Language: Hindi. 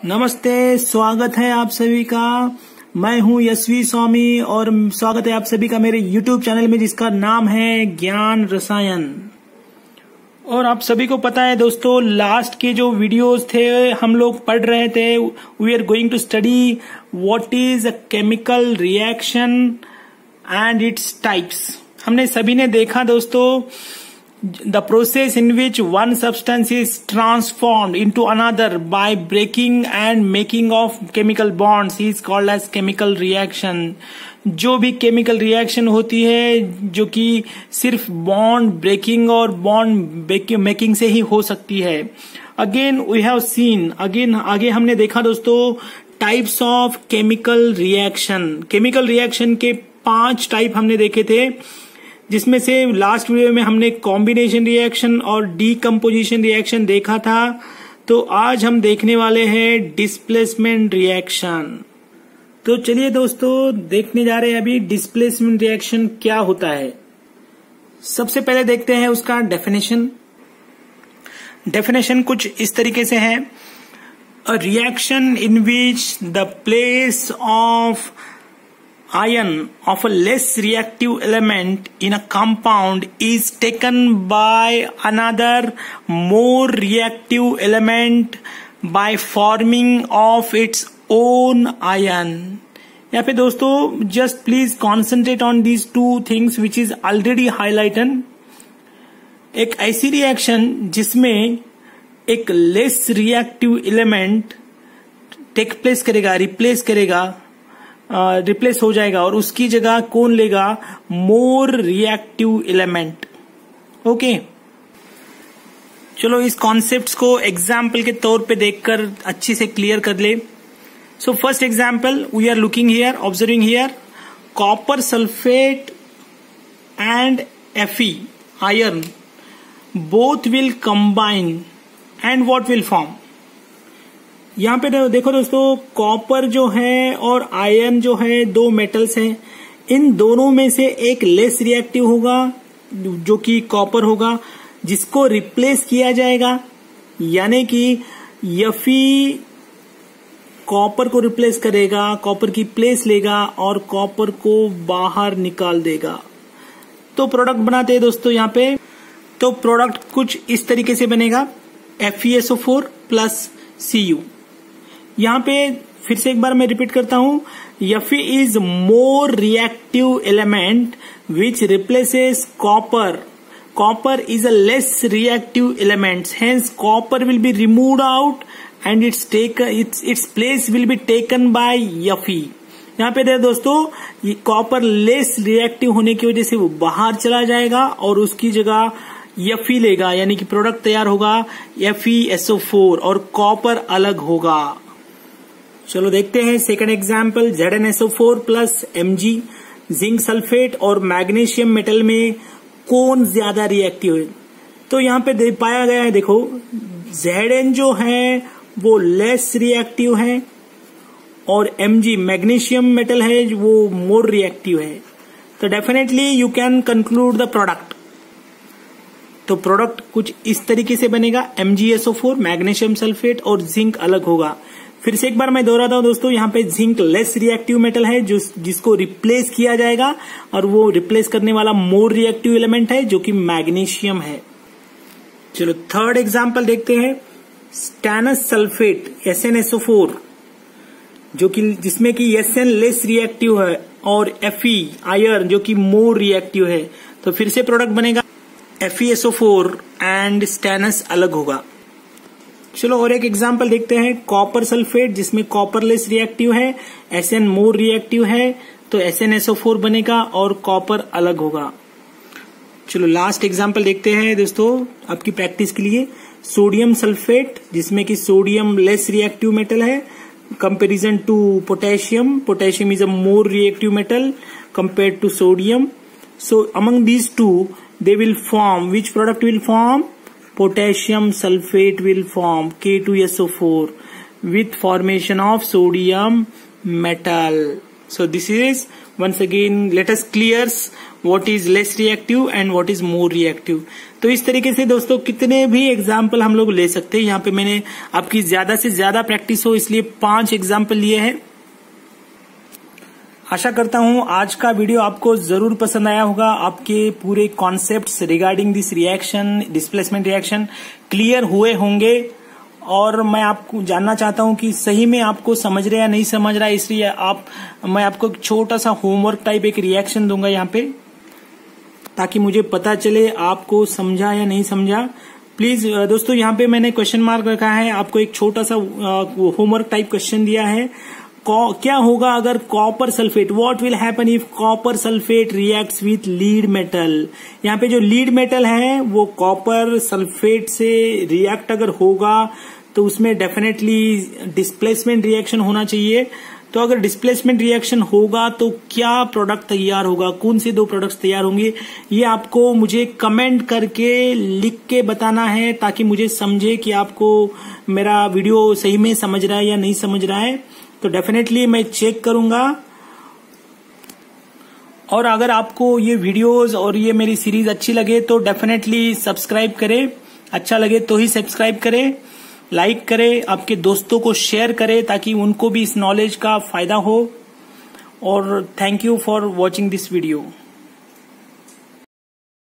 नमस्ते, स्वागत है आप सभी का। मैं हूं यशवी स्वामी और स्वागत है आप सभी का मेरे YouTube चैनल में जिसका नाम है ज्ञान रसायन। और आप सभी को पता है दोस्तों, लास्ट के जो वीडियोस थे हम लोग पढ़ रहे थे, we are going to study what is a chemical reaction and its types. हमने सभी ने देखा दोस्तों, the process in which one substance is transformed into another by breaking and making of chemical bonds is called as chemical reaction। जो भी केमिकल रिएक्शन होती है जो कि सिर्फ बॉन्ड ब्रेकिंग और बॉन्ड मेकिंग से ही हो सकती है। अगेन वी हैव सीन, आगे हमने देखा दोस्तों types of chemical reaction. Chemical reaction के 5 टाइप हमने देखे थे, जिसमें से लास्ट वीडियो में हमने कॉम्बिनेशन रिएक्शन और डीकम्पोजिशन रिएक्शन देखा था। तो आज हम देखने वाले हैं डिस्प्लेसमेंट रिएक्शन। तो चलिए दोस्तों देखने जा रहे हैं अभी डिस्प्लेसमेंट रिएक्शन क्या होता है। सबसे पहले देखते हैं उसका डेफिनेशन। डेफिनेशन कुछ इस तरीके से है, a reaction in which the place of ion of a less reactive element in a compound is taken by another more reactive element by forming of its own ion। यहाँ पे दोस्तों just please concentrate on these two things which is already highlighted। एक ऐसी रिएक्शन जिसमें एक less reactive element take place करेगा, रिप्लेस हो जाएगा और उसकी जगह कौन लेगा? More reactive element. ओके, चलो इस कॉन्सेप्ट्स को एग्जाम्पल के तौर पे देखकर अच्छी से क्लियर कर ले। So first example we are looking here, observing here, copper sulphate and Fe iron both will combine and what will form. यहाँ पे देखो दोस्तों, कॉपर जो है और आयरन जो है दो मेटल्स हैं। इन दोनों में से एक लेस रिएक्टिव होगा जो कि कॉपर होगा, जिसको रिप्लेस किया जाएगा, यानी कि Fe कॉपर को रिप्लेस करेगा, कॉपर की प्लेस लेगा और कॉपर को बाहर निकाल देगा। तो प्रोडक्ट बनाते हैं दोस्तों यहाँ पे। तो प्रोडक्ट कुछ इस तरीके से बनेगा, FeSO4 प्लस Cu। यहाँ पे फिर से एक बार मैं रिपीट करता हूं, Fe is more reactive element which replaces copper. Copper is a less reactive element, hence copper will be removed out and its place will be taken by Fe। यहाँ पे दोस्तों ये कॉपर लेस रिएक्टिव होने की वजह से वो बाहर चला जाएगा और उसकी जगह Fe लेगा, यानी कि प्रोडक्ट तैयार होगा FeSO4 और कॉपर अलग होगा। चलो देखते हैं second example, ZnSO4 plus Mg। Zinc sulphate और मैग्नीशियम मेटल में कौन ज्यादा रिएक्टिव है? तो यहाँ पे पाया गया है, देखो Zn जो है वो लेस रिएक्टिव है और Mg मैग्नीशियम मेटल है वो मोर रिएक्टिव है। तो definitely you can conclude the product. तो प्रोडक्ट कुछ इस तरीके से बनेगा, MgSO4 मैग्नीशियम सल्फेट और जिंक अलग होगा। फिर से एक बार मैं दोहराता हूं दोस्तों, यहाँ पे जिंक लेस रिएक्टिव मेटल है जिसको रिप्लेस किया जाएगा और वो रिप्लेस करने वाला मोर रिएक्टिव एलिमेंट है जो कि मैग्नीशियम है। चलो थर्ड एग्जांपल देखते हैं, स्टेनस सल्फेट SnSO4 जो कि जिसमें कि Sn लेस रिएक्टिव है और Fe आयरन जो कि मोर रिएक्टिव है। तो फिर से प्रोडक्ट बनेगा FeSO4 एंड स्टेनस अलग होगा। चलो और एक एग्जांपल देखते हैं, कॉपर सल्फेट जिसमें कॉपर लेस रिएक्टिव है, Sn मोर रिएक्टिव है, तो SnSO4 बनेगा और कॉपर अलग होगा। चलो लास्ट एग्जांपल देखते हैं दोस्तों आपकी प्रैक्टिस के लिए, सोडियम सल्फेट जिसमें कि सोडियम लेस रिएक्टिव मेटल है comparison to potassium. Potassium is a more reactive metal compared to sodium. So among these two they will form, which product will form? Potassium sulfate will form K2SO4 with formation of sodium metal। So this is once again let us clears what is less reactive and what is more reactive. तो इस तरीके से दोस्तों कितने भी एग्जाम्पल हम लोग ले सकते हैं। यहाँ पे मैंने आपकी ज्यादा से ज्यादा प्रैक्टिस हो इसलिए 5 एग्जाम्पल लिए हैं। आशा करता हूं आज का वीडियो आपको जरूर पसंद आया होगा। आपके पूरे concepts regarding this reaction, displacement reaction clear हुए होंगे और मैं आपको जानना चाहता हूं कि सही में आपको समझ रहे या नहीं समझ रहा है। इसलिए मैं आपको एक छोटा सा होमवर्क टाइप एक रिएक्शन दूंगा यहाँ पे, ताकि मुझे पता चले आपको समझा या नहीं समझा। प्लीज दोस्तों यहाँ पे मैंने क्वेश्चन मार्क रखा है, आपको एक छोटा सा होमवर्क टाइप क्वेश्चन दिया है। क्या होगा अगर copper sulphate, what will happen if copper sulphate reacts with lead metal. यहाँ पे जो लीड मेटल है वो कॉपर सल्फेट से रिएक्ट अगर होगा तो उसमें डेफिनेटली डिस्प्लेसमेंट रिएक्शन होना चाहिए। तो अगर डिस्प्लेसमेंट रिएक्शन होगा तो क्या प्रोडक्ट तैयार होगा, कौन से 2 प्रोडक्ट्स तैयार होंगे, ये आपको मुझे कमेंट करके लिख के बताना है, ताकि मुझे समझे कि आपको मेरा वीडियो सही में समझ रहा है या नहीं समझ रहा है। तो डेफिनेटली मैं चेक करूंगा। और अगर आपको ये वीडियोस और ये मेरी सीरीज अच्छी लगे तो डेफिनेटली सब्सक्राइब करें, अच्छा लगे तो ही सब्सक्राइब करें, लाइक करें, आपके दोस्तों को शेयर करें ताकि उनको भी इस नॉलेज का फायदा हो। और thank you for watching this video.